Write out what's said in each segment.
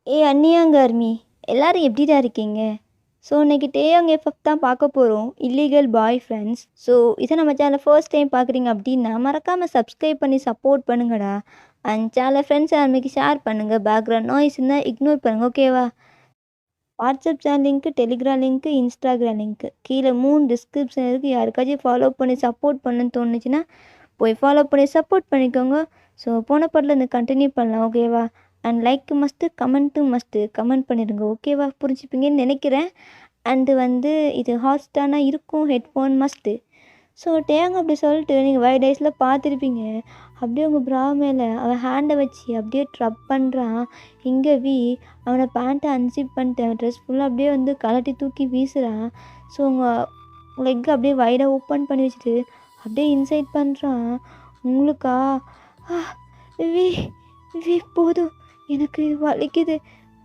அன்னியாங்க army எல்லாரும் எப்படிடா இருக்கீங்க? ஸோ இன்னைக்கு டேயாங் எஃப்எஃப் தான் பார்க்க போகிறோம், இல்லீகல் பாய் ஃப்ரெண்ட்ஸ். ஸோ இதை நம்ம சேனலை ஃபர்ஸ்ட் டைம் பார்க்குறீங்க அப்படின்னா மறக்காமல் சப்ஸ்கிரைப் பண்ணி சப்போர்ட் பண்ணுங்கடா. அண்ட் சேனலை ஃப்ரெண்ட்ஸ் ஆர்மிக்கு ஷேர் பண்ணுங்கள். பேக்ரவுண்ட் நாய்ஸ் இருந்தால் இக்னோர் பண்ணுங்கள், ஓகேவா? WhatsApp channel link, Telegram link, Instagram link கீழே 3 டிஸ்கிரிப்ஷன் இருக்குது. யாருக்காச்சும் ஃபாலோ பண்ணி சப்போர்ட் பண்ணுன்னு தோணுச்சுன்னா போய் ஃபாலோ பண்ணி சப்போர்ட் பண்ணிக்கோங்க. ஸோ போன பாட்டில் இருந்து கண்டினியூ பண்ணலாம், ஓகேவா? அண்ட் லைக் மஸ்ட்டு, கமெண்ட்டும் மஸ்ட்டு. கமெண்ட் பண்ணிடுங்க, ஓகேவா? புரிஞ்சுப்பீங்கன்னு நினைக்கிறேன். அண்டு இது ஹாட்ஸ்டானாக இருக்கும், ஹெட்ஃபோன் மஸ்ட்டு. ஸோ டேங்க அப்படி சொல்லிட்டு நீங்கள் வைடேஸில் பார்த்துருப்பீங்க. அப்படியே உங்கள் ப்ரா மேலே அவன் ஹேண்டை வச்சு அப்படியே ட்ரப் பண்ணுறான். இங்கே அவனை பேண்ட்டை அன்சிப் பண்ணிட்டு அவன் ட்ரெஸ் ஃபுல்லாக அப்படியே கலட்டி தூக்கி வீசுகிறான். ஸோ உங்கள் லெக் அப்படியே வைடாக ஓப்பன் பண்ணி வச்சுட்டு அப்படியே இன்சைட் பண்ணுறான். உங்களுக்கா வி வி போதும், எனக்கு இது வலிக்குது,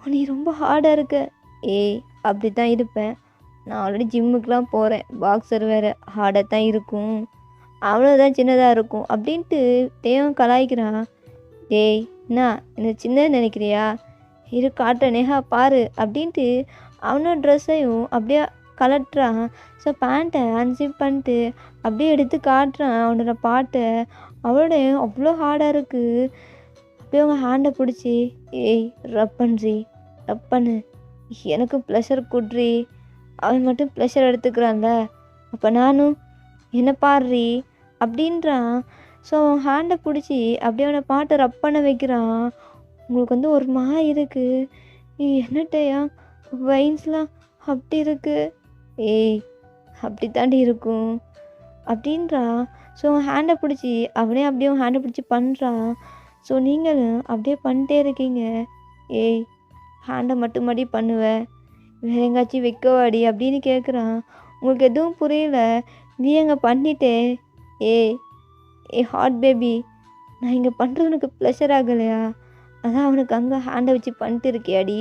நீ ரொம்ப ஹார்டாக இருக்க. அப்படி தான் இருப்பேன், நான் ஆல்ரெடி ஜிம்முக்கெலாம் போகிறேன், பாக்ஸர் வேறு, ஹார்டாக தான் இருக்கும், அவ்வளோதான் சின்னதாக இருக்கும் அப்படின்ட்டு தேவன் கலாய்க்கிறான். என்ன இந்த சின்னது நினைக்கிறியா? இரு காட்டுற நேஹா பாரு அப்படின்ட்டு அவனோட ட்ரெஸ்ஸையும் அப்படியே கலட்டுறான். ஸோ பேண்ட்டை அன்சிப் பண்ணிட்டு அப்படியே எடுத்து காட்டுறான் அவனோட பாட்டை. அவளோட அவ்வளோ ஹார்டாக இருக்குது. அப்படியே அவங்க ஹேண்டை பிடிச்சி ரப் பண்ணுறி, ரப் பண்ணு, எனக்கு ப்ளஷர் குட்ரி. அவன் மட்டும் ப்ளஷர் எடுத்துக்கிறான்ல, அப்போ நானும் என்ன பாடுறி அப்படின்றான். ஸோ அவன் ஹேண்டை பிடிச்சி அப்படியே அவனை பாட்டை ரப் பண்ண வைக்கிறான். உங்களுக்கு ஒரு மாதிரி இருக்குது. என்னட்டையா வைன்ஸ்லாம் அப்படி இருக்குது? அப்படி தாண்டி இருக்கும் அப்படின்றான். ஸோ அவன் ஹேண்டை பிடிச்சி அவனே அப்படியே அவன் ஹேண்டை பிடிச்சி பண்ணுறான். ஸோ நீங்களும் அப்படியே பண்ணிட்டே இருக்கீங்க. ஹேண்டை மட்டும் மடி பண்ணுவேன், வேற எங்காச்சும் வைக்கவாடி அப்படின்னு கேட்குறான். உங்களுக்கு எதுவும் புரியல. நீ எங்கே பண்ணிட்டே? ஹாட் பேபி, நான் இங்கே பண்ணுறது உனக்கு ப்ளஷர் ஆகலையா? அதான் அவனுக்கு அங்கே ஹேண்டை வச்சு பண்ணிட்டு இருக்கியாடி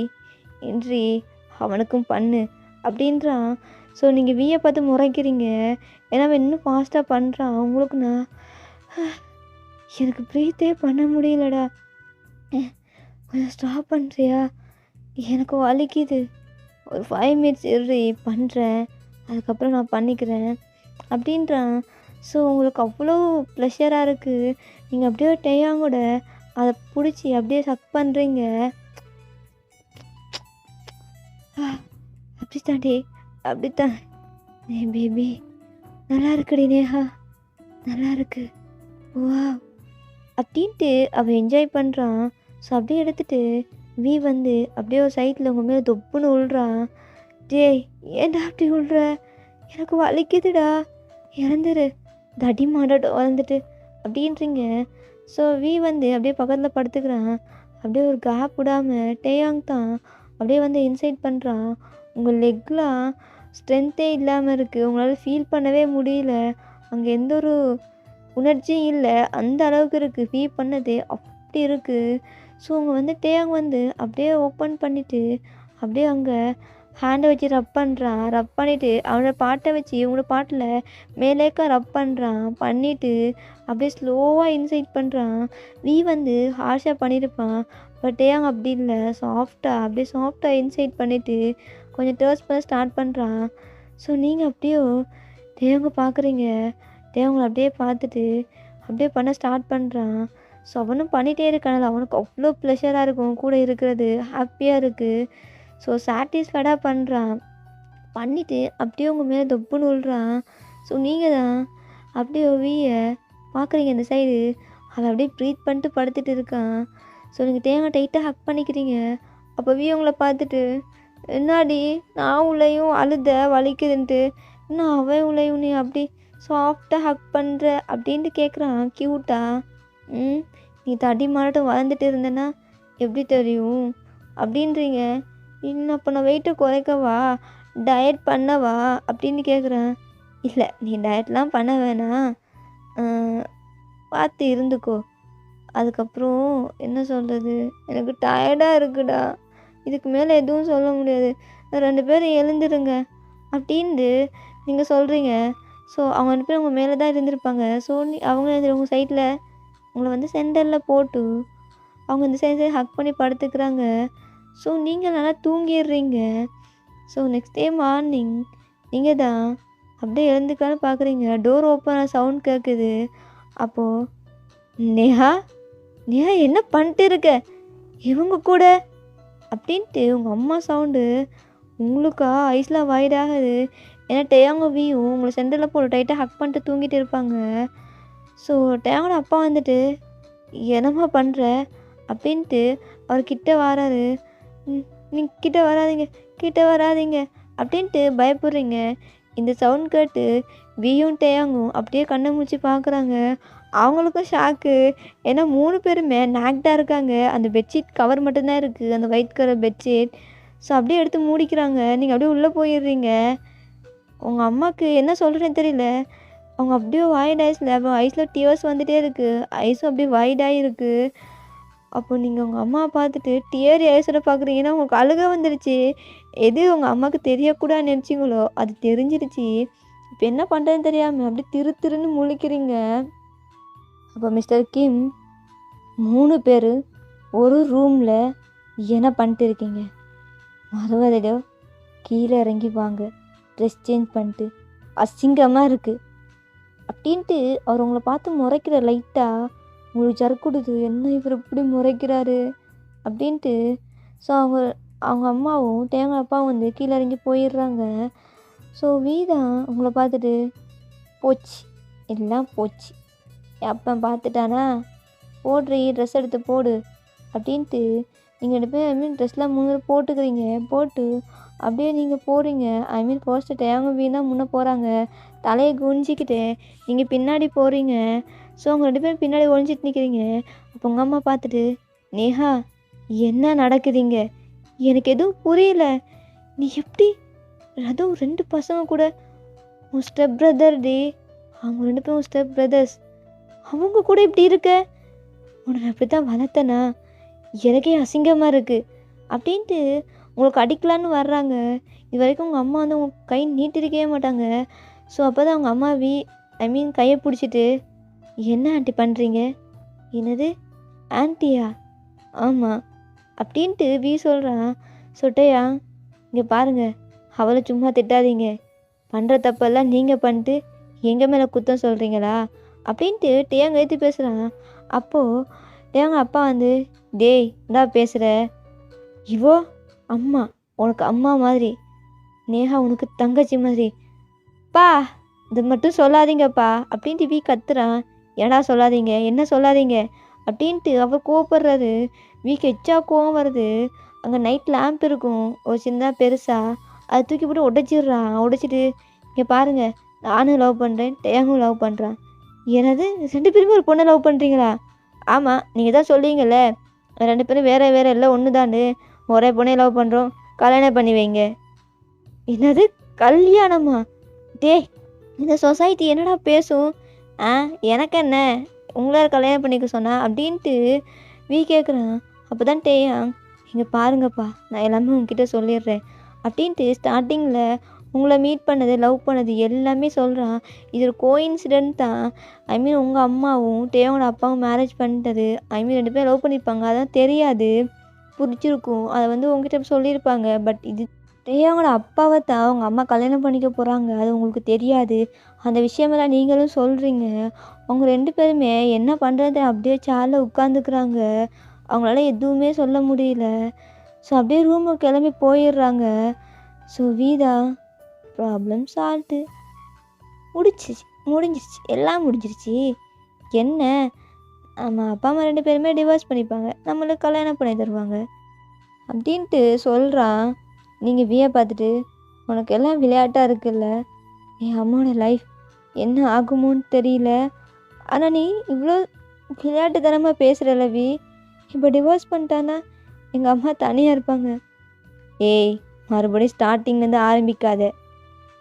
இன்றி, அவனுக்கும் பண்ணு அப்படின்றான். ஸோ நீங்கள் வீயை பார்த்து முறைக்கிறீங்க, ஏன்னா அவன் இன்னும் ஃபாஸ்ட்டாக பண்ணுறான். உங்களுக்கு நான் எனக்கு ப்ரீத்தே பண்ண முடியலடா, கொஞ்சம் ஸ்டாப் பண்ணுறியா? எனக்கு வலிக்குது, ஒரு 5 மினிட்ஸ் இரு பண்ணுறேன், அதுக்கப்புறம் நான் பண்ணிக்கிறேன் அப்படின்றான். ஸோ உங்களுக்கு அவ்வளோ ப்ளஷராக இருக்குது. நீங்கள் அப்படியே டேயாங்கூட அதை பிடிச்சி அப்படியே சக் பண்ணுறீங்க. அப்படித்தாண்டி, அப்படித்தான் பேபி, நல்லா இருக்குடி நேஹா, நல்லா இருக்கு, வா அப்படின்ட்டு அவன் என்ஜாய் பண்ணுறான். ஸோ அப்படியே எடுத்துகிட்டு அப்படியே ஒரு சைட்டில் உங்கள் மேலே தொப்புன்னு விழுறான். ஏன்டா அப்படி விழுற? எனக்கு வலிக்குதுடா, இறந்துரு, தடி மாடாட்டம் வளர்ந்துட்டு அப்படின்றீங்க. ஸோ அப்படியே பக்கத்தில் படுத்துக்கிறான். அப்படியே ஒரு கேப் விடாமல் டேயாங் தான் அப்படியே இன்சைட் பண்ணுறான். உங்கள் லெக்லாம் ஸ்ட்ரென்த்தே இல்லாமல் இருக்குது, உங்களால் ஃபீல் பண்ணவே முடியல, அங்கே எந்த ஒரு உணர்ச்சியும் இல்லை, அந்த அளவுக்கு இருக்குது, ஃபீல் பண்ணதே அப்படி இருக்குது. ஸோ அவங்க டேயாங் அப்படியே ஓப்பன் பண்ணிவிட்டு அப்படியே அங்கே ஹேண்டை வச்சு ரப் பண்ணுறான். ரப் பண்ணிவிட்டு அவனோட பாட்டை வச்சு இவங்களோட பாட்டில் மேலேக்கா ரப் பண்ணுறான். பண்ணிவிட்டு அப்படியே ஸ்லோவாக இன்சைட் பண்ணுறான். ஹார்ஷாக பண்ணியிருப்பான், பட் டேயாங் அப்படி இல்லை, அப்படியே சாஃப்டாக இன்சைட் பண்ணிவிட்டு கொஞ்சம் டர்ஸ் பண்ண ஸ்டார்ட் பண்ணுறான். ஸோ நீங்கள் அப்படியே டேயாங்க பார்க்குறீங்க. டேயாங்களை அப்படியே பார்த்துட்டு அப்படியே பண்ண ஸ்டார்ட் பண்ணுறான். ஸோ அவனும் பண்ணிகிட்டே இருக்கானல, அவனுக்கு அவ்வளோ ப்ளஷராக இருக்கும் கூட இருக்கிறது, ஹாப்பியாக இருக்குது. ஸோ சாட்டிஸ்ஃபைடாக பண்ணுறான். பண்ணிவிட்டு அப்படியே உங்கள் மேலே தொப்புன்னு விழுறான். ஸோ நீங்கள் தான் அப்படியே வீயை பார்க்குறீங்க இந்த சைடு, அவன் அப்படியே ப்ரீத் பண்ணிட்டு படுத்துட்டு இருக்கான். ஸோ நீங்கள் தேங்காய் டைட்டாக ஹக் பண்ணிக்கிறீங்க. அப்போ உங்களை பார்த்துட்டு, என்னாடி நான் உள்ளேயும் அழுத வலிக்குதுன்ட்டு, இன்னும் அவன் உள்ளேயும் நீ அப்படி சாஃப்டாக ஹக் பண்ணுற அப்படின்ட்டு கேட்குறான் க்யூட்டா. நீ தடி மாட்டம் வளர்ந்துட்டு இருந்தேன்னா எப்படி தெரியும் அப்படின்றீங்க. இன்னும் அப்போ நான் வெயிட்டை குறைக்கவா, டயட் பண்ணவா அப்படின்னு கேட்குறேன். இல்லை, நீ டயட்லாம் பண்ண வேணாம், பார்த்து இருந்துக்கோ, அதுக்கப்புறம் என்ன சொல்கிறது, எனக்கு டயர்டாக இருக்குடா, இதுக்கு மேலே எதுவும் சொல்ல முடியாது, 2 பேரும் எழுந்துருங்க அப்படின்ட்டு நீங்கள் சொல்கிறீங்க. ஸோ அவங்க 2 பேரும் உங்கள் மேலே தான் இருந்திருப்பாங்க. ஸோ அவங்க உங்கள் சைட்டில் உங்களை சென்டரில் போட்டு அவங்க இந்த சைடு ஹக் பண்ணி படுத்துக்கிறாங்க. ஸோ நீங்கள் நல்லா தூங்கிடுறீங்க. ஸோ நெக்ஸ்ட் டே மார்னிங் நீங்கள் தான் அப்படியே எழுந்துக்கலான்னு பார்க்குறீங்க. டோர் ஓப்பன் சவுண்ட் கேட்குது. அப்போது நேஹா நேஹா என்ன பண்ணிட்டு இருக்க இவங்க கூட அப்படின்ட்டு உங்கள் அம்மா சவுண்டு உங்களுக்கா ஐஸில் வாய்டாகுது. ஏன்னா டேயாங்க வீயும் உங்களை சென்டரில் போட்டு டைட்டாக ஹக் பண்ணிட்டு தூங்கிட்டு இருப்பாங்க. ஸோ டேயாங்கோட அப்பா வந்துட்டு என்னம்மா பண்ணுற அப்படின்ட்டு அவர் கிட்ட வராரு. நீங்கள் கிட்ட வராதீங்க அப்படின்ட்டு பயப்படுறீங்க. இந்த சவுண்ட் கேட்டு வீயும் டேயாங்கும் அப்படியே கண்ணை மூச்சு பார்க்குறாங்க. அவங்களுக்கும் ஷாக்கு. ஏன்னா 3 பேருமே நாக்டாக இருக்காங்க. அந்த பெட்ஷீட் கவர் மட்டும்தான் இருக்குது, அந்த ஒயிட் கலர் பெட்ஷீட். ஸோ அப்படியே எடுத்து மூடிக்கிறாங்க. நீங்கள் அப்படியே உள்ளே போயிடுறீங்க. உங்கள் அம்மாவுக்கு என்ன சொல்கிறேன்னு தெரியல. அவங்க அப்படியே வாய்ட் ஐஸில் அப்புறம் ஐஸில் டியர்ஸ் வந்துகிட்டே இருக்குது. ஐஸும் அப்படியே வாய்டாகி இருக்குது. அப்போ நீங்கள் உங்கள் அம்மாவை பார்த்துட்டு டியர் ஐஸோட பார்க்குறீங்கன்னா உங்களுக்கு அழுக வந்துடுச்சு. எது உங்கள் அம்மாவுக்கு தெரியக்கூடாதுன்னு நினச்சிங்களோ அது தெரிஞ்சிடுச்சு. இப்போ என்ன பண்ணுறதுன்னு தெரியாமல் அப்படியே திருன்னு முழிக்கிறீங்க. அப்போ மிஸ்டர் கிம் 3 பேர் ஒரு ரூமில் என்ன பண்ணிட்டு இருக்கீங்க? மறுவதையோ கீழே இறங்கி வாங்க, ட்ரெஸ் சேஞ்ச் பண்ணிட்டு, அசிங்கமாக இருக்குது அப்படின்ட்டு அவர் உங்களை பார்த்து முறைக்கிற. லைட்டாக உங்களுக்கு சறுக்குடுது, என்ன இவர் இப்படி முறைக்கிறாரு அப்படின்ட்டு. ஸோ அவங்க அம்மாவும் தேங்காய் அப்பாவும் வந்து கீழே இறங்கி போயிடுறாங்க. ஸோ வீதா உங்களை பார்த்துட்டு போச்சு, எல்லாம் போச்சு, அப்போ பார்த்துட்டானா, போடுறீ ட்ரெஸ் எடுத்து போடு அப்படின்ட்டு நீங்கள் 2 பேர் ட்ரெஸ்லாம் 3 பேர் போட்டுக்கிறீங்க. போட்டு அப்படியே நீங்கள் போகிறீங்க. ஃபர்ஸ்ட்டு டேங்க வீணா முன்னே போகிறாங்க, தலையை குனிஞ்சிக்கிட்டு நீங்கள் பின்னாடி போகிறீங்க. ஸோ அவங்க 2 பேரும் பின்னாடி ஒழிஞ்சிட்டு நிற்கிறீங்க. அப்போ உங்கள் அம்மா பார்த்துட்டு நேஹா என்ன நடக்குதுங்க, எனக்கு எதுவும் புரியல, நீ எப்படி அதுவும் 2 பசங்க கூட உன் ஸ்டெப் பிரதர் டே, அவங்க 2 பேரும் ஸ்டெப் பிரதர்ஸ், அவங்க கூட இப்படி இருக்க, உன்னை அப்படி தான் வளர்த்தனா, எனக்கே அசிங்கமாக இருக்குது அப்படின்ட்டு உங்களுக்கு அடிக்கலான்னு வர்றாங்க. இது வரைக்கும் உங்கள் அம்மா வந்து உங்கள் கை நீட்டிருக்கவே மாட்டாங்க. ஸோ அப்போ தான் அவங்க அம்மா கையை பிடிச்சிட்டு என்ன ஆண்டி பண்ணுறீங்க? என்னது ஆன்ட்டியா? ஆமாம் அப்படின்ட்டு சொல்கிறான். சொட்டையா இங்கே பாருங்கள், அவளை சும்மா திட்டாதீங்க, பண்ணுற தப்பெல்லாம் நீங்கள் பண்ணிட்டு எங்கள் மேலே குத்தம் சொல்கிறீங்களா அப்படின்ட்டு டேங்க ஏற்றி பேசுகிறான். அப்போது டேங்க அப்பா வந்து டேய் இந்தா பேசுகிற, இவோ அம்மா உனக்கு அம்மா மாதிரி, நேஹா உனக்கு தங்கச்சி மாதிரி, பா இதை மட்டும் சொல்லாதீங்கப்பா அப்படின்ட்டு கத்துறான். ஏடா சொல்லாதீங்க, என்ன சொல்லாதீங்க அப்படின்ட்டு அவர் கோவப்படுறாரு. எச்சா கோவம் வருது. அங்கே நைட் லேம்ப் இருக்கும் ஒரு சின்னதாக பெருசாக, அதை தூக்கி போட்டு உடைச்சிடுறான். உடைச்சிட்டு இங்கே பாருங்கள், நானும் லவ் பண்ணுறேன், டேங்கும் லவ் பண்ணுறான். எனது 2 பேருமே ஒரு பொண்ணை லவ் பண்ணுறீங்களா? ஆமாம், நீங்கள் தான் சொல்லுவீங்கள்ல 2 பேரும் வேறு இல்லை ஒன்று தாண்டு, ஒரே பொண்ணை லவ் பண்ணுறோம், கல்யாணம் பண்ணி வைங்க. என்னது கல்யாணமா? டே இந்த சொசைட்டி என்னடா பேசும்? எனக்கு என்ன, உங்களால் கல்யாணம் பண்ணிக்க சொன்னா அப்படின்ட்டு கேட்குறான். அப்போ தான் டேயா இங்கே பாருங்கப்பா, நான் எல்லாமே உங்ககிட்ட சொல்லிடுறேன் அப்படின்ட்டு ஸ்டார்டிங்கில் உங்களை மீட் பண்ணது, லவ் பண்ணது எல்லாமே சொல்கிறான். இது ஒரு கோஇன்சிடென்ட் தான். உங்கள் அம்மாவும் டேயோட அப்பாவும் மேரேஜ் பண்ணிட்டது, 2 பேரும் லவ் பண்ணியிருப்பாங்க, அதான் தெரியாது, பிடிச்சிருக்கும், அதை வந்து உங்ககிட்ட சொல்லியிருப்பாங்க. பட் இது டேயோட அப்பாவை தான் அவங்க அம்மா கல்யாணம் பண்ணிக்க போகிறாங்க, அது உங்களுக்கு தெரியாது. அந்த விஷயமெல்லாம் நீங்களும் சொல்கிறீங்க. அவங்க 2 பேருமே என்ன பண்ணுறது அப்படியே சேரில் உட்காந்துக்கிறாங்க. அவங்களால எதுவுமே சொல்ல முடியல. ஸோ அப்படியே ரூமுக்கு கிளம்பி போயிடுறாங்க. ஸோ வீதா ப்ராப்ளம் சால்வ்டு, முடிஞ்சிருச்சு, எல்லாம் முடிஞ்சிருச்சு. என்ன நம்ம அப்பா அம்மா 2 பேருமே டிவோர்ஸ் பண்ணிப்பாங்க, நம்மளுக்கு கல்யாணம் பண்ணி தருவாங்க அப்படின்ட்டு சொல்கிறான். நீங்கள் பார்த்துட்டு உனக்கு எல்லாம் விளையாட்டாக இருக்குல்ல, என் அம்மாவோட லைஃப் என்ன ஆகுமோன்னு தெரியல, ஆனால் நீ இவ்வளோ விளையாட்டுத்தனமாக பேசுகிறல்ல இப்போ டிவோர்ஸ் பண்ணிட்டானா எங்கள் அம்மா தனியாக இருப்பாங்க. ஏய் மறுபடியும் ஸ்டார்டிங்லேருந்து ஆரம்பிக்காத,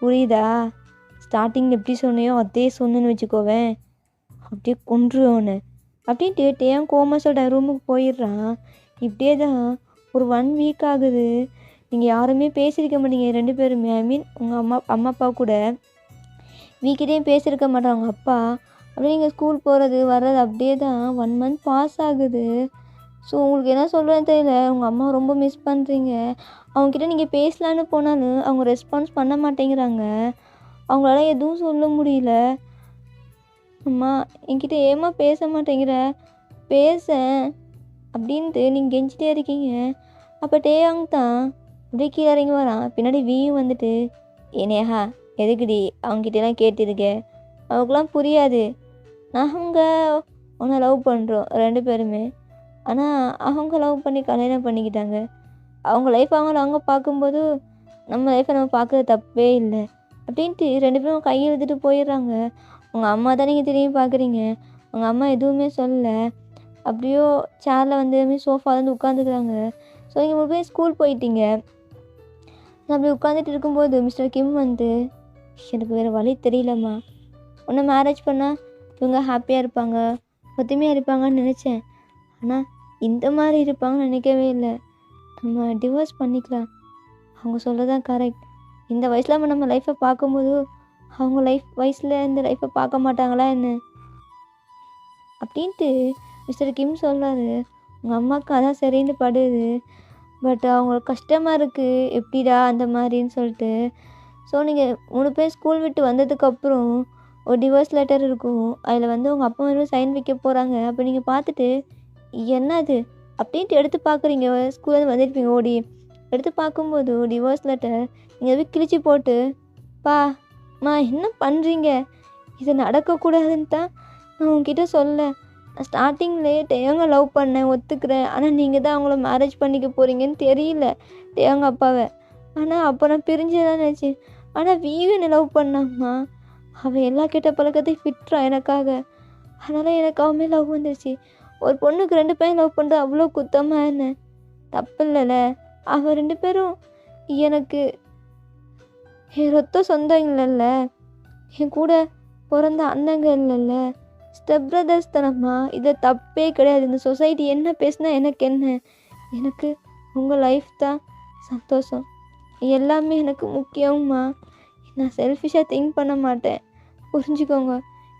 புரியுதா? ஸ்டார்டிங்கில் எப்படி சொன்னியோ அதே சொன்னேன்னு வச்சுக்கோவேன், அப்படியே கொன்றுவோன்னு அப்படின்ட்டு டேன் கோமஸோட ரூமுக்கு போயிடுறான். இப்படியே தான் ஒரு 1 வீக் ஆகுது. நீங்கள் யாருமே பேசியிருக்க மாட்டீங்க 2 பேருமே. உங்கள் அம்மா அப்பா கூட வீக்கிட்டேயும் பேசியிருக்க மாட்டாங்க உங்கள் அப்பா. அப்படியே நீங்கள் ஸ்கூல் போகிறது வர்றது அப்படியே தான் 1 மந்த் பாஸ் ஆகுது. ஸோ உங்களுக்கு என்ன சொல்கிறேன்னு தெரியல. உங்கள் அம்மா ரொம்ப மிஸ் பண்ணுறீங்க. அவங்கக்கிட்ட நீங்கள் பேசலான்னு போனாலும் அவங்க ரெஸ்பான்ஸ் பண்ண மாட்டேங்கிறாங்க. அவங்களால எதுவும் சொல்ல முடியல. அம்மா என்கிட்ட ஏம்மா பேச மாட்டேங்கிற, பேசேன் அப்படின்ட்டு நீங்கள் கெஞ்சிட்டே இருக்கீங்க. அப்போ டேயாங் தான் அப்படியே கீழே இறங்கி வரான். பின்னாடி வீயும் வந்துட்டு, ஏனேஹா எதுக்குடி அவங்ககிட்டலாம் கேட்டிருக்க, அவங்களுக்குலாம் புரியாது. நாங்கள் உன்னை லவ் பண்ணுறோம் 2 பேருமே. ஆனால் அவங்க லவ் பண்ணி கல்யாணம் பண்ணிக்கிட்டாங்க. அவங்க லைஃப் அவங்க பார்க்கும்போது நம்ம லைஃப்பை நம்ம பார்க்குறது தப்பே இல்லை அப்படின்ட்டு 2 பேரும் கையை எடுத்துகிட்டு போயிடுறாங்க. உங்கள் அம்மா தான் நீங்கள் திரும்பி பார்க்குறீங்க. உங்கள் அம்மா எதுவுமே சொல்லலை. அப்படியோ சேரில் வந்து சோஃபாலேருந்து உட்காந்துக்கிறாங்க. ஸோ நீங்கள் போய் ஸ்கூல் போயிட்டீங்க. அப்படி உட்காந்துட்டு இருக்கும்போது மிஸ்டர் கிம் வந்து, எனக்கு வேறு வழி தெரியலம்மா, உன்னை மேரேஜ் பண்ணால் இவங்க ஹாப்பியாக இருப்பாங்க, ஒத்துமையாக இருப்பாங்கன்னு நினச்சேன். ஆனால் இந்த மாதிரி இருப்பாங்கன்னு நினைக்கவே இல்லை. நம்ம டிவோர்ஸ் பண்ணிக்கலாம். அவங்க சொல்கிறதான் கரெக்ட். இந்த வயசில் நம்ம லைஃப்பை பார்க்கும்போது அவங்க வயசில் இந்த லைஃப்பை பார்க்க மாட்டாங்களா என்ன அப்படின்ட்டு மிஸ்டர் கிம் சொல்கிறாரு. உங்கள் அம்மாவுக்கு அதான் சரின்னு படுது. பட் அவங்களுக்கு கஷ்டமாக இருக்குது, எப்படிடா அந்த மாதிரின்னு சொல்லிட்டு. ஸோ நீங்கள் 3 பேர் ஸ்கூல் விட்டு வந்ததுக்கப்புறம் ஒரு டிவோர்ஸ் லெட்டர் இருக்கும். அதில் வந்து உங்கள் அப்பா வந்து சைன் வைக்க போகிறாங்க. அப்போ நீங்கள் பார்த்துட்டு என்ன அது அப்படின்ட்டு எடுத்து பார்க்குறீங்க. ஸ்கூல்லேருந்து வந்துருப்பீங்க ஓடி. எடுத்து பார்க்கும்போது டிவோர்ஸ் லெட்டர் நீங்கள் போய் கிழிச்சு போட்டு, மா என்ன பண்ணுறீங்க, இது நடக்கக்கூடாதுன்னு தான் நான் உங்ககிட்ட சொல்ல. நான் ஸ்டார்டிங்லேயே டேயாங்க லவ் பண்ணேன், ஒத்துக்கிறேன். ஆனால் நீங்கள் தான் அவங்கள மேரேஜ் பண்ணிக்க போகிறீங்கன்னு தெரியல டேயாங்க அப்பாவை. ஆனால் அப்போ நான் பிரிஞ்சுதான் நினச்சேன். ஆனால் வீவனை லவ் பண்ணாம்மா, அவள் எல்லா கெட்ட பழக்கத்தையும் விட்டுறான் எனக்காக. அதனால் எனக்கு அவன் மேலே லவ் வந்துருச்சு. ஒரு பொண்ணுக்கு 2 பையன் லவ் பண்ணுறது அவ்வளோ குத்தமாக என்ன? தப்பு இல்லைல்ல. அவள் 2 பேரும் எனக்கு என் ரத்த சொந்தம் இல்லைல்ல, என் கூட பிறந்த அண்ணங்க இல்லைல்ல, ஸ்டெப் பிரதர்ஸ் தானம்மா. இதில் தப்பே கிடையாது. இந்த சொசைட்டி என்ன பேசுனா எனக்கு என்ன? எனக்கு உங்கள் லைஃப் தான் சந்தோஷம், எல்லாமே எனக்கு முக்கியம்மா. நான் செல்ஃபிஷாக திங்க் பண்ண மாட்டேன், புரிஞ்சுக்கோங்க.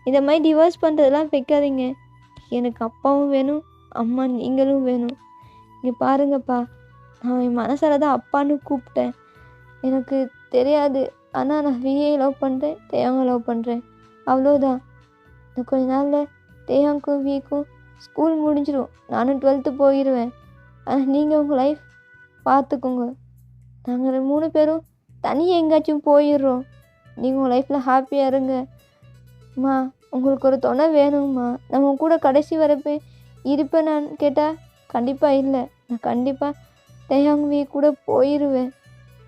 இந்த மாதிரி டிவோர்ஸ் பண்ணுறதெல்லாம் வைக்காதீங்க. எனக்கு அப்பாவும் வேணும், அம்மா நீங்களும் வேணும். இங்கே பாருங்கப்பா, நான் என் மனசால் தான் அப்பான்னு கூப்பிட்டேன். எனக்கு தெரியாது, ஆனால் நான் விஏ லவ் பண்ணுறேன், டேயாங்க லவ் பண்ணுறேன், அவ்வளோதான். இன்னும் கொஞ்ச நாளில் டேயாங்க்கும் விக்கும் ஸ்கூல் முடிஞ்சிடும். நானும் 12th போயிடுவேன். ஆனால் நீங்கள் உங்கள் லைஃப் பார்த்துக்கோங்க. நாங்கள் 3 பேரும் தனியாக எங்கேயாச்சும் போயிடுறோம். நீங்கள் உங்கள் லைஃப்பில் ஹாப்பியாக இருங்க. அம்மா உங்களுக்கு ஒரு துணை வேணும்மா. நான் உன் கூட கடைசி வரப்போ இருப்பேனான்னு கேட்டால் கண்டிப்பாக இல்லை. நான் கண்டிப்பாக டேயாங் வி கூட போயிடுவேன்,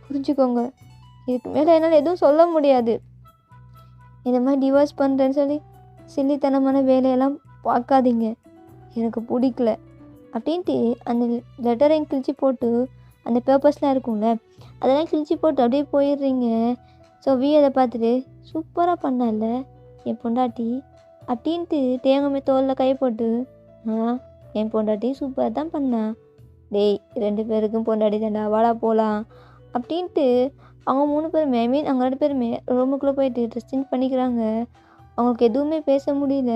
புரிஞ்சுக்கோங்க. இதுக்கு மேலே என்னால் எதுவும் சொல்ல முடியாது. இந்த மாதிரி டிவோர்ஸ் பண்ணுறேன்னு சொல்லி சில்லித்தனமான வேலையெல்லாம் பார்க்காதீங்க, எனக்கு பிடிக்கல அப்படின்ட்டு அந்த லெட்டரையும் கிழிச்சு போட்டு, அந்த பேப்பர்ஸ்லாம் இருக்கும்ல அதெல்லாம் கிழிச்சு போட்டு அப்படியே போயிடுறீங்க. ஸோ அதை பார்த்துட்டு சூப்பராக பண்ணல என் பொண்டாட்டி அப்படின்ட்டு தேங்காய் தோலில் கை போட்டு, என் பொண்டாட்டி சூப்பராக தான் பண்ணா, டேய் 2 பேருக்கும் பொண்டாட்டி தாண்டா, வாடா போகலாம் அப்படின்ட்டு அவங்க 3 பேருமே அவங்க 2 பேருமே ரூமுக்குள்ளே போயிட்டு ட்ரெஸ் சேஞ்ச் பண்ணிக்கிறாங்க. அவங்களுக்கு எதுவுமே பேச முடியல.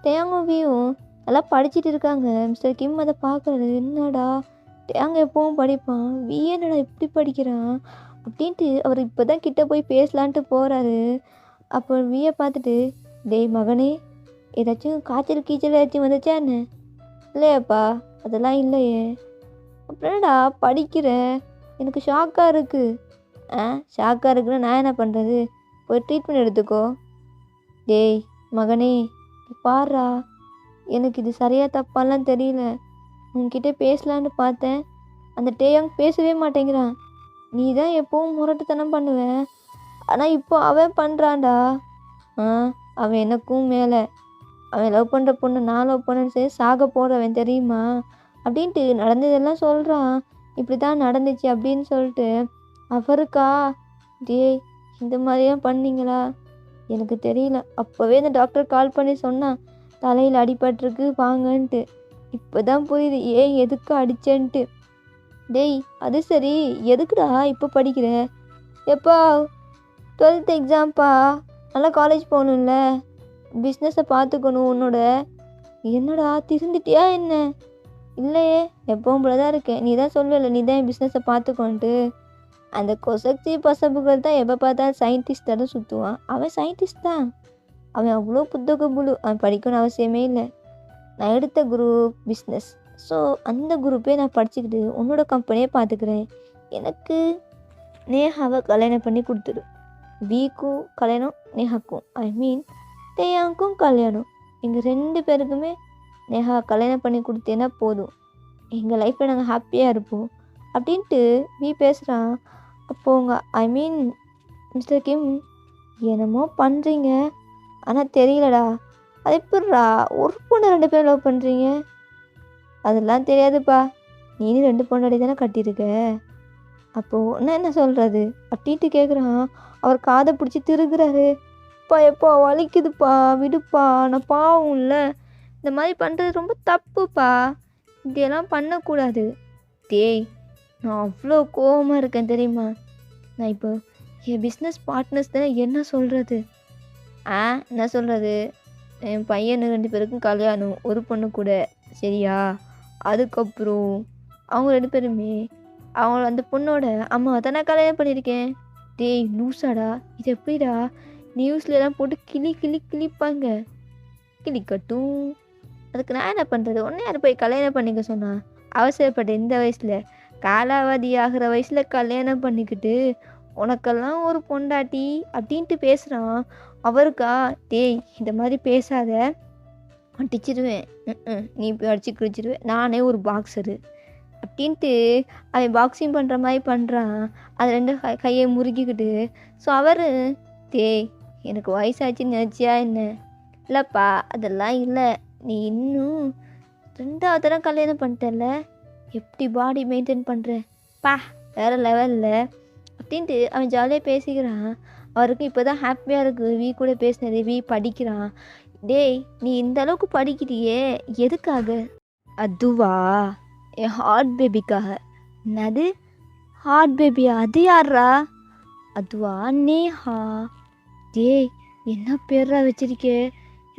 டேயாங்கும் நல்லா படிச்சுட்டு இருக்காங்க. மிஸ்டர் கிம் அதை பார்க்குறாரு. என்னடா டேயாங்க எப்பவும் படிப்பான், என்னடா இப்படி படிக்கிறான் அப்படின்ட்டு அவர் இப்போ தான் கிட்டே போய் பேசலான்ட்டு போகிறாரு. அப்போ பார்த்துட்டு, டேய் மகனே, ஏதாச்சும் காய்ச்சல் கீச்சல் ஏதாச்சும் வந்துச்சா என்ன? இல்லையாப்பா, அதெல்லாம் இல்லையே. அப்படின்னாடா படிக்கிற, எனக்கு ஷாக்காக இருக்குது. ஷாக்காக இருக்குன்னு நான் என்ன பண்ணுறது, போய் ட்ரீட்மெண்ட் எடுத்துக்கோ. டேய் மகனே, பாருடா, எனக்கு இது சரியாக தப்பாலாம் தெரியல. உன்கிட்ட பேசலான்னு பார்த்தேன், அந்த டேயாங் பேசவே மாட்டேங்கிறான். நீ தான் எப்போவும் முரட்டுத்தனம் பண்ணுவேன், ஆனால் இப்போ அவன் பண்ணுறான்டா. அவன் எனக்கும் மேலே, அவன் லவ் பண்ணுற பொண்ணு நான் லவ் பண்ணேன்னு சரி சாக போடுறவன் தெரியுமா அப்படின்ட்டு நடந்ததெல்லாம் சொல்கிறான். இப்படி தான் நடந்துச்சு அப்படின்னு சொல்லிட்டு. அவருக்கா, டேய் இந்த மாதிரிலாம் பண்ணீங்களா, எனக்கு தெரியல. அப்போவே இந்த டாக்டர் கால் பண்ணி சொன்னான், தலையில் அடிபட்டிருக்கு வாங்கன்ட்டு. இப்போ தான் புரியுது ஏன் எதுக்கு அடிச்சேன்ட்டு. டேய் அது சரி, எதுக்குடா இப்போ படிக்கிற? எப்பா 12th எக்ஸாம்ப்பா, நல்லா காலேஜ் போகணும்ல, பிஸ்னஸை பார்த்துக்கணும் உன்னோட. என்னடா திருந்துட்டியா என்ன? இல்லையே, எப்பவும் போல தான் இருக்கேன். நீ தான் சொல்லுவல்ல, நீ தான் என் பிஸ்னஸை பார்த்துக்கோன்ட்டு. அந்த கொசக்சி பசப்புகள் தான் எப்போ பார்த்தாலும் சயின்டிஸ்டாக சுற்றுவான். அவன் சயின்டிஸ்ட் தான். அவன் அவ்வளோ புத்தக புழு. அவன் படிக்கணும்னு அவசியமே இல்லை. நான் எடுத்த குரூப் பிஸ்னஸ். ஸோ அந்த குரூப்பே நான் படிச்சுக்கிட்டு உன்னோட கம்பெனியை பார்த்துக்கிறேன். எனக்கு நேஹாவை கல்யாணம் பண்ணி கொடுத்துரு. வீக்கும் கல்யாணம், நேஹாக்கும் ஐ மீன் தேயாவுக்கும் கல்யாணம். எங்கள் 2 பேருக்குமே நேஹா கல்யாணம் பண்ணி கொடுத்தேன்னா போதும். எங்கள் லைஃப்பில் நாங்கள் ஹாப்பியாக இருப்போம் அப்படின்ட்டு வீ பேசுகிறான். அப்போது உங்கள் ஐ மீன் மிஸ்டர் கிம் என்னமோ பண்ணுறீங்க, ஆனால் தெரியலடா. அது எப்படிடா ஒரு பொண்ணை 2 பேரும் லவ் பண்ணுறீங்க? அதெல்லாம் தெரியாதுப்பா. நீனும் 2 பொண்டாட்டி தானே கட்டியிருக்க. அப்போது நான் என்ன சொல்கிறது அப்படின்ட்டு கேட்குறான். அவர் காதை பிடிச்சி திருகுறாரு. எப்பா வலிக்குதுப்பா, விடுப்பா, நான் பாவம் இல்லை, இந்த மாதிரி பண்ணுறது ரொம்ப தப்புப்பா, இப்படியெல்லாம் பண்ணக்கூடாது. டேய், நான் அவ்வளோ கோவமாக இருக்கேன் தெரியுமா? நான் இப்போ என் பிஸ்னஸ் பார்ட்னர்ஸ் தானே, என்ன சொல்கிறது? என்ன சொல்கிறது? என் பையனு 2 பேருக்கும் கல்யாணம், ஒரு பொண்ணு கூட, சரியா? அதுக்கப்புறம் அவங்க 2 பேருமே அவங்க அந்த பொண்ணோட அம்மாவை தான் நான் கல்யாணம் பண்ணியிருக்கேன். டேய் லூசாடா, இது எப்படிடா? நியூஸ்லலாம் போட்டு கிளிப்பாங்க. கிளிக்கட்டும், அதுக்கு நான் என்ன பண்ணுறது? ஒன்றே யார் போய் கல்யாணம் பண்ணிக்க சொன்னா? அவசரப்பட்ட இந்த வயசில், காலாவதி ஆகிற வயசில் கல்யாணம் பண்ணிக்கிட்டு உனக்கெல்லாம் ஒரு பொண்டாட்டி அப்படின்ட்டு பேசுகிறான். அவருக்கா? டேய் இந்த மாதிரி பேசாத, அடிச்சிடுவேன். நீ போய் அடிச்சு கிழிச்சிடுவேன், நானே ஒரு பாக்ஸரு அப்படின்ட்டு அவன் பாக்ஸிங் பண்ணுற மாதிரி பண்ணுறான். அது 2 கையை முறுக்கிக்கிட்டு. ஸோ அவர், டேய் எனக்கு வயசாச்சுன்னு நினச்சியா என்ன? இல்லைப்பா அதெல்லாம் இல்லை, நீ இன்னும் 2வது தடவை கல்யாணம் பண்ணிட்டல, எப்படி பாடி மெயின்டைன் பண்ணுற பா, வேறு லெவலில் அப்படின்ட்டு அவன் ஜாலியாக பேசிக்கிறான். அவருக்கு இப்போ தான் ஹாப்பியாக இருக்குது வீ கூட பேசினது. வீ படிக்கிறான். டேய் நீ இந்த அளவுக்கு படிக்கிறியே எதுக்காக? அதுவா, என் ஹார்ட் பேபிக்காக. என்னது ஹார்ட் பேபியா? அது யாரா? அதுவா நேஹா. டேய் என்ன பேரா வச்சிருக்கே?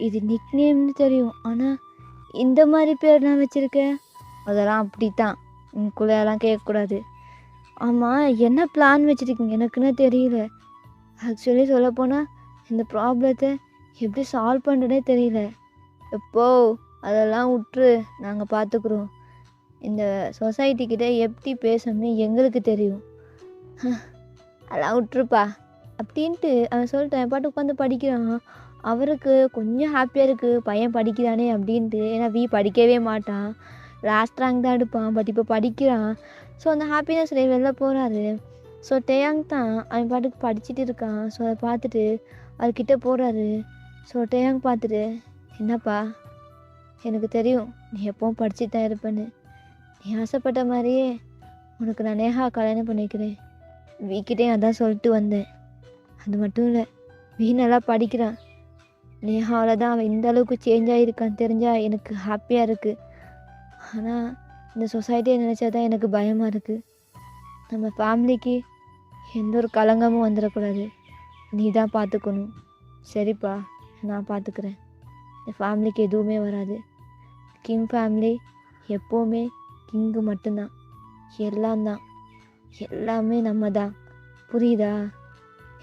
இது நிக் நேம்னு தெரியும், ஆனால் இந்த மாதிரி பேர் நான் வச்சுருக்கேன். அதெல்லாம் அப்படித்தான், உங்களுக்குள்ளெல்லாம் கேட்கக்கூடாது. ஆமாம், என்ன பிளான் வச்சுருக்கீங்க எனக்குன்னு தெரியல. ஆக்சுவலி சொல்லப்போனால் இந்த ப்ராப்ளத்தை எப்படி சால்வ் பண்ணுறதே தெரியல. எப்போ அதெல்லாம் விட்டுரு, நாங்கள் பார்த்துக்குறோம். இந்த சொசைட்டிக்கிட்ட எப்படி பேசணும்னு எங்களுக்கு தெரியும். அதெல்லாம் விட்டுருப்பா அப்படின்ட்டு அவன் சொல்லிட்டு என் பாட்டு உட்காந்து படிக்கிறான். அவருக்கு கொஞ்சம் ஹாப்பியாக இருக்குது, பையன் படிக்கிறானே அப்படின்ட்டு. ஏன்னா வீ படிக்கவே மாட்டான், லாஸ்ட் ரேங்க் தான் எடுப்பான். பட் இப்போ படிக்கிறான். ஸோ அந்த ஹாப்பினஸ் வெளில போகிறாரு. ஸோ டேயாங் தான் அவன் பாட்டுக்கு படிச்சுட்டு இருக்கான். ஸோ அதை பார்த்துட்டு அவர்கிட்ட போகிறாரு. ஸோ டேயாங் பார்த்துட்டு, என்னப்பா எனக்கு தெரியும் நீ எப்பவும் படிச்சு தான் இருப்பேன்னு. நீ ஆசைப்பட்ட மாதிரியே உனக்கு நான் நேஹா கல்யாணம் பண்ணிக்கிறேன். வீக்கிட்டேயும் அதான் சொல்லிட்டு வந்தேன். அது மட்டும் இல்லை, வீ நல்லா படிக்கிறான். நேஹாவில் தான் அவன் இந்த அளவுக்கு சேஞ்ச் ஆகியிருக்கான்னு தெரிஞ்சால் எனக்கு ஹாப்பியாக இருக்குது. ஆனால் இந்த சொசைட்டியை நினச்சா தான் எனக்கு பயமாக இருக்குது. நம்ம ஃபேமிலிக்கு எந்த ஒரு களங்கமும் வந்துடக்கூடாது. நீ தான் பார்த்துக்கணும். சரிப்பா, நான் பார்த்துக்கிறேன். இந்த ஃபேமிலிக்கு எதுவுமே வராது. கிங் ஃபேமிலி எப்போவுமே கிங்கு மட்டும்தான், எல்லாம் தான், எல்லாமே நம்ம தான். புரியுதா?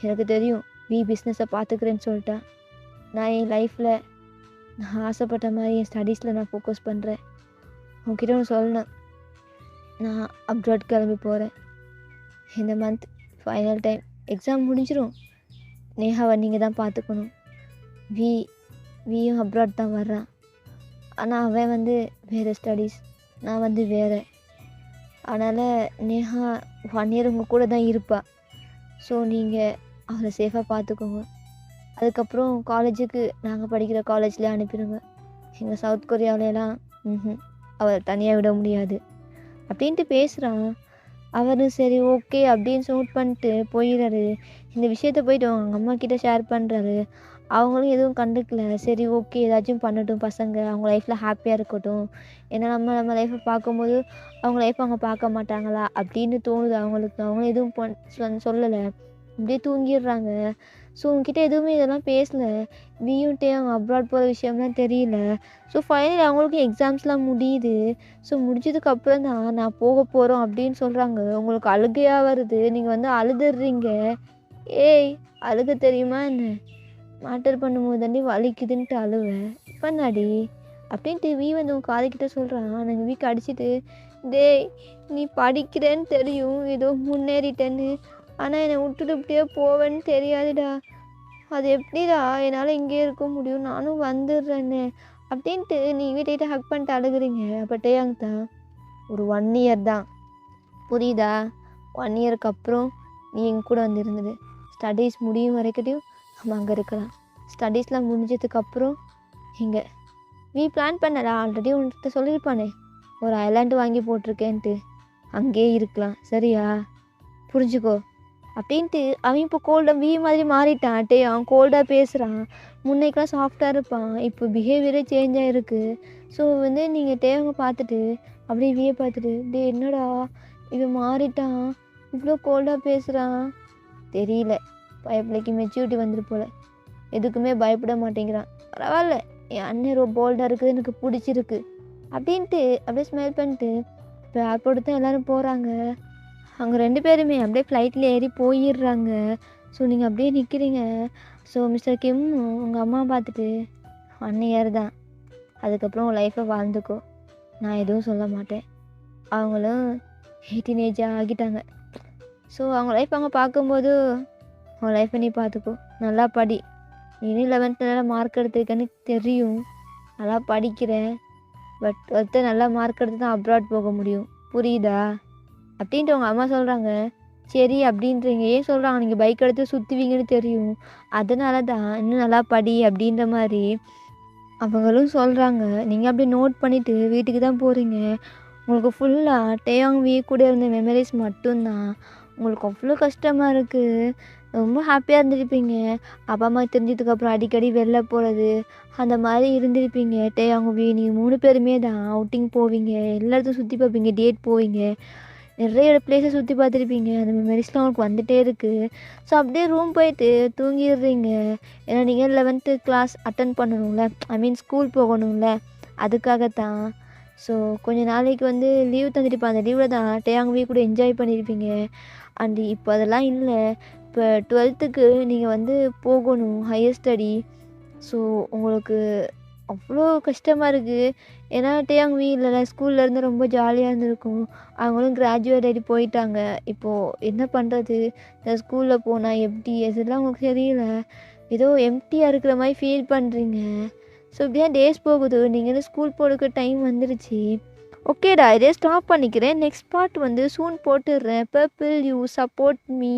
எனக்கு தெரியும் வீ பிஸ்னஸை பார்த்துக்கிறேன்னு சொல்லிட்டா. நான் என் லைஃப்பில் நான் ஆசைப்பட்ட மாதிரி என் ஸ்டடீஸில் நான் ஃபோக்கஸ் பண்ணுறேன். உங்ககிட்ட ஒன்று சொல்லணும், நான் அப்ராட் கிளம்பி போகிறேன். இந்த மந்த் ஃபைனல் டைம், எக்ஸாம் முடிஞ்சிடும். நேஹாவை நீங்கள் தான் பார்த்துக்கணும். வீயும் அப்ராட் தான் வர்றான். ஆனால் அவன் வந்து வேறு ஸ்டடீஸ், நான் வந்து வேறு. அதனால் நேஹா 1 இயர் உங்கள் கூட தான் இருப்பாள். ஸோ நீங்கள் அவளை சேஃபாக பார்த்துக்கோங்க. அதுக்கப்புறம் காலேஜுக்கு நாங்கள் படிக்கிற காலேஜ்லேயே அனுப்பிடுங்க. எங்கள் சவுத் கொரியாவிலலாம் அவளை தனியாக விட முடியாது அப்படின்ட்டு பேசுகிறான். அவர் சரி ஓகே அப்படின்னு சூட் பண்ணிட்டு போயிடுறாரு. இந்த விஷயத்த போயிட்டு அவங்க அம்மா கிட்டே ஷேர் பண்ணுறாரு. அவங்களும் எதுவும் கண்டுக்கல. சரி ஓகே, ஏதாச்சும் பண்ணட்டும் பசங்க, அவங்க லைஃப்பில் ஹாப்பியாக இருக்கட்டும். ஏன்னா நம்ம லைஃப்பை பார்க்கும்போது அவங்க லைஃப் அவங்க பார்க்க மாட்டாங்களா அப்படின்னு தோணுது அவங்களுக்கு. அவங்க எதுவும் சொல்லலை. அப்படியே தூங்கிடுறாங்க. ஸோ உங்ககிட்ட எதுவுமே இதெல்லாம் பேசல. வியும் அவங்க அப்ராட் போகிற விஷயம்லாம் தெரியல. ஸோ ஃபைனலி அவங்களுக்கும் எக்ஸாம்ஸ்லாம் முடியுது. ஸோ முடிஞ்சதுக்கப்புறம் தான் நான் போக போகிறோம் அப்படின்னு சொல்கிறாங்க. உங்களுக்கு அழுகையாக வருது. நீங்கள் வந்து அழுதுடுறீங்க. ஏய் அழுக தெரியுமா என்ன? மேட்டர் பண்ணும்போது தாண்டி வலிக்குதுன்ட்டு அழுவேன். இப்போனாடி அப்படின்ட்டு வந்து உன் காதுகிட்ட சொல்கிறான். நாங்கள் வீக்கு அடிச்சுட்டு, டேய் நீ படிக்கிறேன்னு தெரியும், ஏதோ முன்னேறிட்டேன்னு. ஆனால் என்னை விட்டுட்டு இப்படியே போவேன்னு தெரியாதுடா. அது எப்படிடா என்னால் இங்கேயே இருக்க முடியும், நானும் வந்துடுறேன்னு அப்படின்ட்டு நீ வீட்டைகிட்ட ஹக் பண்ணிட்டு அழுகுறீங்க. அப்போ டேயாங் தான், ஒரு 1 இயர் தான் புரியுதா? 1 இயருக்கு அப்புறம் நீ எங்க கூட வந்து இருந்தது. ஸ்டடீஸ் முடியும் வரைக்கட்டும் நம்ம அங்கே இருக்கலாம். ஸ்டடீஸ்லாம் முடிஞ்சதுக்கப்புறம் இங்கே பிளான் பண்ணடா, ஆல்ரெடி உன்கிட்ட சொல்லியிருப்பானே ஒரு ஐலாண்டு வாங்கி போட்டிருக்கேன்ட்டு, அங்கேயே இருக்கலாம் சரியா? புரிஞ்சுக்கோ அப்படின்ட்டு அவன் இப்போ கோல்டாக மாதிரி மாறிட்டான். அவன் கோல்டாக பேசுகிறான். முன்னைக்கெலாம் சாஃப்டாக இருப்பான், இப்போ பிஹேவியரே சேஞ்ச் ஆகிருக்கு. ஸோ வந்து நீங்கள் அவங்க பார்த்துட்டு அப்படியே பார்த்துட்டு, என்னடா இவன் மாறிட்டான், இவ்வளோ கோல்டாக பேசுகிறான், தெரியல பயப்பிள்ளைக்கு மெச்சூரிட்டி வந்துட்டு போல, எதுக்குமே பயப்பட மாட்டேங்கிறான். பரவாயில்ல, என் அண்ணன் ரொம்ப போல்டாக இருக்குது, எனக்கு பிடிச்சிருக்கு அப்படின்ட்டு அப்படியே ஸ்மெல் பண்ணிட்டு இப்போ ஏர்போர்ட்டு தான் எல்லோரும் போகிறாங்க. அவங்க 2 பேருமே அப்படியே ஃப்ளைட்டில் ஏறி போயிடுறாங்க. ஸோ நீங்கள் அப்படியே நிற்கிறீங்க. ஸோ மிஸ்டர் கிம் உங்கள் அம்மா பார்த்துட்டு, 1 இயர் தான், அதுக்கப்புறம் உன் லைஃப்பை வாழ்ந்துக்கோ, நான் எதுவும் சொல்ல மாட்டேன். அவங்களும் 18 ஏஜ் ஆகிட்டாங்க. ஸோ அவங்க லைஃப் அவங்க பார்க்கும்போது, உன் லைஃப்பை நீ பார்த்துக்கோ, நல்லா படி, நீ 11th மார்க் எடுத்திருக்கேன்னு தெரியும், நல்லா படிக்கிறேன், பட் 12th நல்லா மார்க் எடுத்து தான் அப்ராட் போக முடியும், புரியுதா? அப்படின்ட்டு அவங்க அம்மா சொல்கிறாங்க. சரி அப்படின்றீங்க. ஏன் சொல்கிறாங்க? நீங்கள் பைக் எடுத்து சுற்றுவீங்கன்னு தெரியும், அதனால தான் இன்னும் நல்லா படி அப்படின்ற மாதிரி அவங்களும் சொல்கிறாங்க. நீங்கள் அப்படியே நோட் பண்ணிவிட்டு வீட்டுக்கு தான் போகிறீங்க. உங்களுக்கு ஃபுல்லாக டேயாங் கூட இருந்த மெமரிஸ் மட்டும்தான். உங்களுக்கு அவ்வளோ கஷ்டமாக இருக்குது. ரொம்ப ஹாப்பியாக இருந்திருப்பீங்க. அப்பா அம்மா தெரிஞ்சதுக்கப்புறம் அடிக்கடி வெளில போகிறது அந்த மாதிரி இருந்திருப்பீங்க. டேயாங் நீங்கள் 3 பேருமே தான் அவுட்டிங் போவீங்க, எல்லா இடத்தையும் சுற்றி பார்ப்பீங்க, டேட் போவீங்க, நிறைய பிளேஸை சுற்றி பார்த்துருப்பீங்க. அந்த மெமரிஸ்லாம் உங்களுக்கு வந்துகிட்டே இருக்குது. ஸோ அப்படியே ரூம் போயிட்டு தூங்கிடுறீங்க. ஏன்னா நீங்கள் 11th கிளாஸ் அட்டன் பண்ணணும்ல, ஐ மீன் ஸ்கூல் போகணும்ல, அதுக்காகத்தான். ஸோ கொஞ்சம் நாளைக்கு வந்து லீவ் தந்துட்டு அந்த லீவில் தான் டேயாங் கூட என்ஜாய் பண்ணியிருப்பீங்க. அண்டு இப்போ அதெல்லாம் இல்லை. இப்போ 12th நீங்கள் வந்து போகணும் ஹையர் ஸ்டடி. ஸோ உங்களுக்கு அவ்வளோ கஷ்டமாக இருக்குது. ஏன்னா டேயாங் இல்லைல்ல, ஸ்கூல்லேருந்து ரொம்ப ஜாலியாக இருந்திருக்கும். அவங்களும் கிராஜுவேட் ஆகிட்டு போயிட்டாங்க. இப்போது என்ன பண்ணுறது, இந்த ஸ்கூலில் போனால் எப்படி, அதெல்லாம் உங்களுக்கு தெரியல. ஏதோ எம்டியாக இருக்கிற மாதிரி ஃபீல் பண்ணுறீங்க. ஸோ இப்படியா டேஸ் போகுது. நீங்கள் ஸ்கூல் போகிறதுக்கு டைம் வந்துருச்சு. ஓகேடா, இதே ஸ்டாப் பண்ணிக்கிறேன். நெக்ஸ்ட் பார்ட் வந்து சூன் போட்டுடுறேன். Purple you support me.